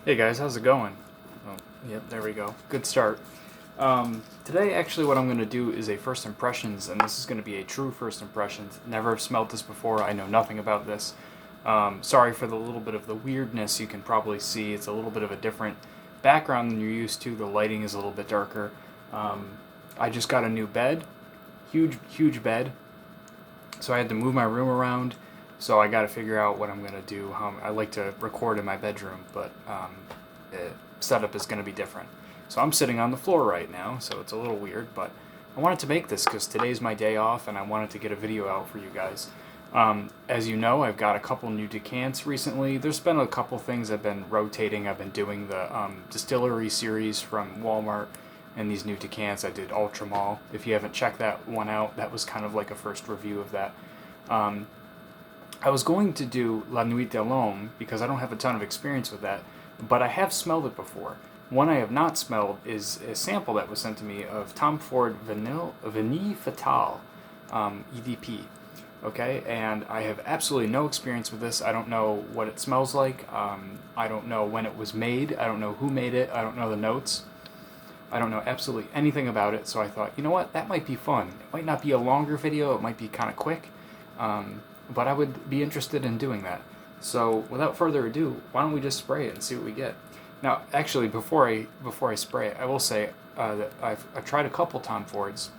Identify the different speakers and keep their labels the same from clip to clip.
Speaker 1: Hey guys, how's it going? Oh, yep, there we go. Good start. Today, actually, what I'm going to do is a first impressions, and this is going to be a true first impressions. Never have smelled this before. I know nothing about this. Sorry for the little bit of the weirdness you can probably see. It's a little bit of a different background than you're used to. The lighting is a little bit darker. I just got a new bed, huge bed, so I had to move my room around. So I got to figure out what I'm gonna do. I like to record in my bedroom, but the setup is gonna be different. So I'm sitting on the floor right now, so it's a little weird. But I wanted to make this because today's my day off, and I wanted to get a video out for you guys. As you know, I've got a couple new decants recently. There's been a couple things I've been rotating. I've been doing the distillery series from Walmart, and these new decants. I did Ultra Mall. If you haven't checked that one out, that was kind of like a first review of that. I was going to do La Nuit de l'Homme because I don't have a ton of experience with that, but I have smelled it before. One I have not smelled is a sample that was sent to me of Tom Ford Vanille Fatale, EDP. Okay, and I have absolutely no experience with this. I don't know what it smells like. I don't know when it was made. I don't know who made it. I don't know the notes. I don't know absolutely anything about it. So I thought, you know what, that might be fun. It might not be a longer video. It might be kind of quick. But I would be interested in doing that. So without further ado, why don't we just spray it and see what we get? Now, actually, before I spray it, I will say that I've tried a couple Tom Fords.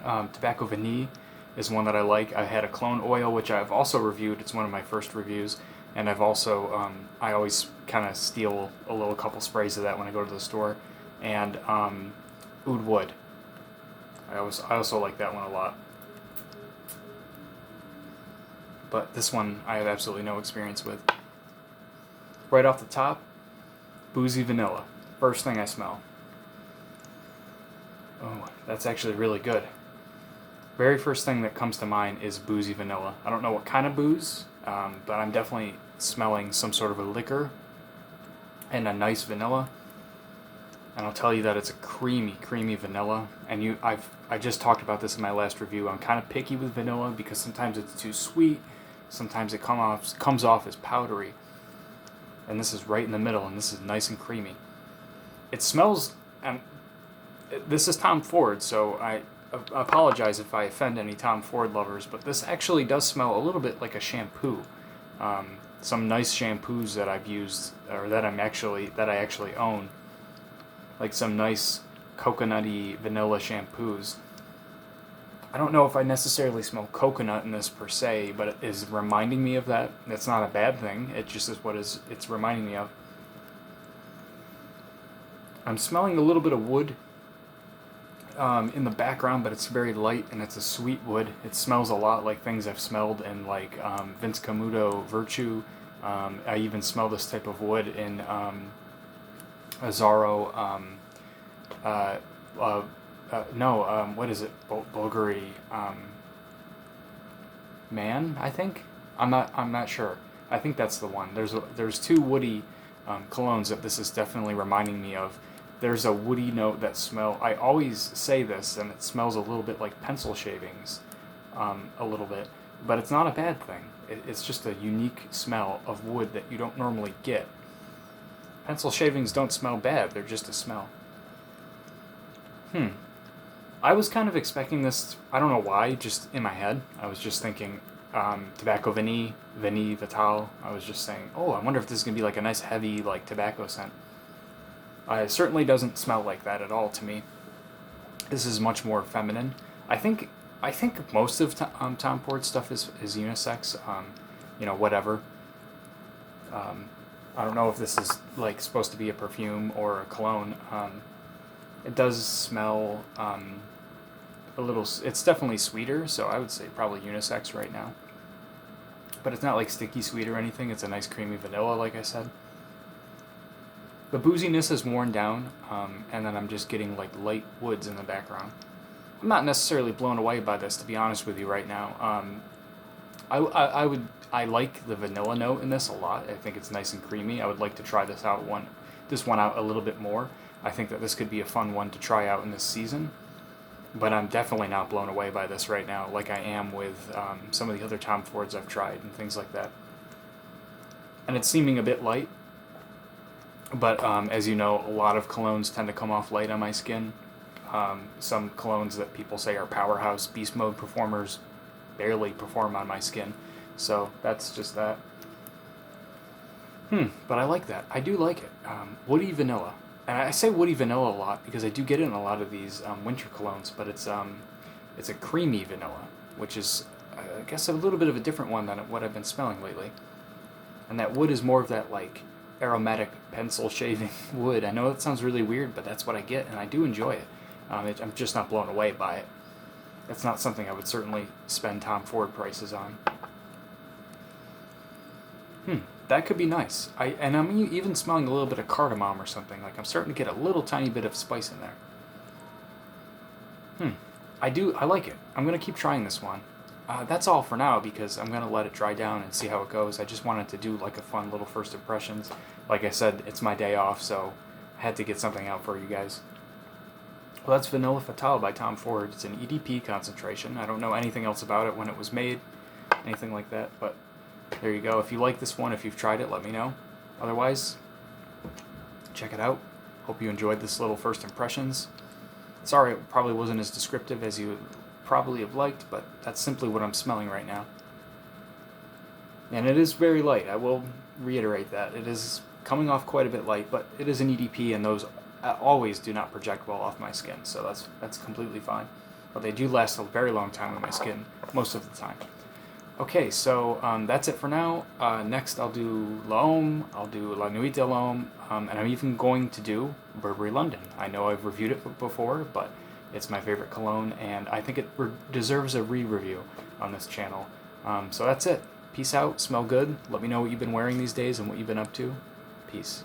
Speaker 1: Tobacco Vanille is one that I like. I had a clone oil, which I've also reviewed. It's one of my first reviews, and I've also I always kind of steal a couple sprays of that when I go to the store. And Oud Wood. I also like that one a lot. But this one I have absolutely no experience with. Right off the top, boozy vanilla. First thing I smell. Oh, that's actually really good. Very first thing that comes to mind is boozy vanilla. I don't know what kind of booze, but I'm definitely smelling some sort of a liquor and a nice vanilla. And I'll tell you that it's a creamy vanilla. And I just talked about this in my last review. I'm kind of picky with vanilla because sometimes it's too sweet. Sometimes it comes off as powdery. And this is right in the middle, and this is nice and creamy. It smells, and this is Tom Ford, so I apologize if I offend any Tom Ford lovers, but this actually does smell a little bit like a shampoo. Some nice shampoos that I've used, or that I actually own, like some nice coconutty vanilla shampoos. I don't know if I necessarily smell coconut in this per se, but it is reminding me of that. That's not a bad thing. It just is what it's reminding me of. I'm smelling a little bit of wood in the background, but it's very light and it's a sweet wood. It smells a lot like things I've smelled in like Vince Camuto Virtue. I even smell this type of wood in Azaro. What is it? Bulgari, Man, I think. I'm not sure. I think that's the one. There's two woody colognes that this is definitely reminding me of. There's a woody note that I always say this, and it smells a little bit like pencil shavings, a little bit, but it's not a bad thing. It's just a unique smell of wood that you don't normally get. Pencil shavings don't smell bad. They're just a smell. I was kind of expecting this, I don't know why, just in my head. I was just thinking Tobacco Vanille Fatale. I was just saying, oh, I wonder if this is going to be like a nice heavy like tobacco scent. It certainly doesn't smell like that at all to me. This is much more feminine. I think most of Tom Ford stuff is unisex. Whatever. I don't know if this is like supposed to be a perfume or a cologne. It does smell a little. It's definitely sweeter, so I would say probably unisex right now. But it's not like sticky sweet or anything. It's a nice creamy vanilla, like I said. The booziness is worn down, and then I'm just getting like light woods in the background. I'm not necessarily blown away by this, to be honest with you right now. I like the vanilla note in this a lot. I think it's nice and creamy. I would like to try this one out a little bit more. I think that this could be a fun one to try out in this season. But I'm definitely not blown away by this right now, like I am with some of the other Tom Fords I've tried and things like that. And it's seeming a bit light. But as you know, a lot of colognes tend to come off light on my skin. Some colognes that people say are powerhouse beast mode performers barely perform on my skin. So that's just that. But I like that. I do like it. Woody vanilla. And I say woody vanilla a lot because I do get it in a lot of these winter colognes, but it's a creamy vanilla, which is, I guess, a little bit of a different one than what I've been smelling lately. And that wood is more of that, like, aromatic pencil shaving wood. I know that sounds really weird, but that's what I get, and I do enjoy it. I'm just not blown away by it. That's not something I would certainly spend Tom Ford prices on. That could be nice. I'm even smelling a little bit of cardamom or something. Like, I'm starting to get a little tiny bit of spice in there. I like it. I'm going to keep trying this one. That's all for now because I'm going to let it dry down and see how it goes. I just wanted to do like a fun little first impressions. Like I said, it's my day off, so I had to get something out for you guys. Well, that's Vanille Fatale by Tom Ford. It's an EDP concentration. I don't know anything else about it when it was made, anything like that, but there you go. If you like this one, if you've tried it, let me know. Otherwise, check it out. Hope you enjoyed this little first impressions. Sorry it probably wasn't as descriptive as you probably have liked, but that's simply what I'm smelling right now. And it is very light. I will reiterate that. It is coming off quite a bit light, but it is an EDP, and those always do not project well off my skin, so that's completely fine. But they do last a very long time on my skin, most of the time. Okay, so that's it for now. Next I'll do L'Homme, I'll do La Nuit de l'Homme, and I'm even going to do Burberry London. I know I've reviewed it before, but it's my favorite cologne, and I think it deserves a re-review on this channel. So that's it. Peace out, smell good. Let me know what you've been wearing these days and what you've been up to. Peace.